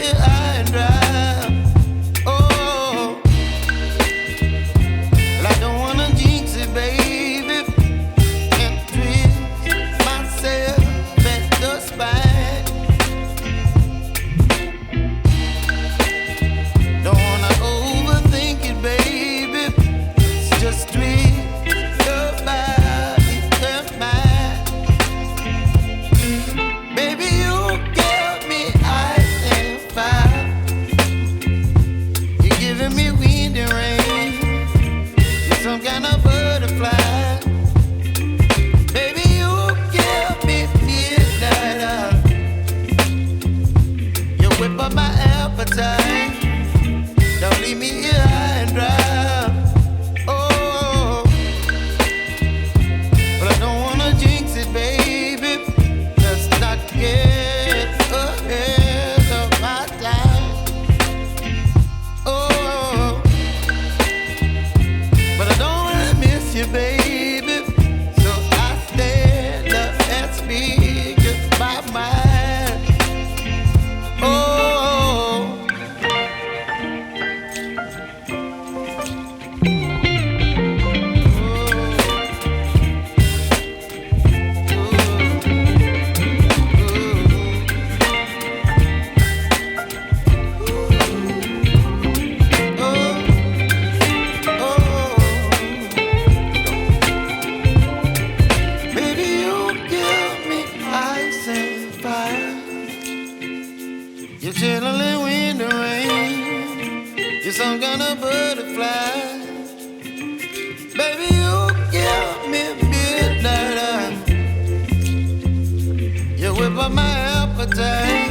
here high and dry. Oh, well, I don't wanna jinx it, baby, and twist myself at the spine. Don't wanna overthink it, baby. It's just twist your body and mine. Baby, you give me ice and fire. You're giving me wind and rain. You're some kind of butterfly. Baby, you give me midnight. You whip up my appetite. Don't leave me here high and dry. Oh, but I don't wanna jinx it, baby. Let's not get ahead of my time. Oh, but I don't wanna miss you, baby. So I stand up and speak my mind. Oh. You're chilling wind and rain. You're some kind of butterfly. Baby, you give me midnight. You whip up my appetite.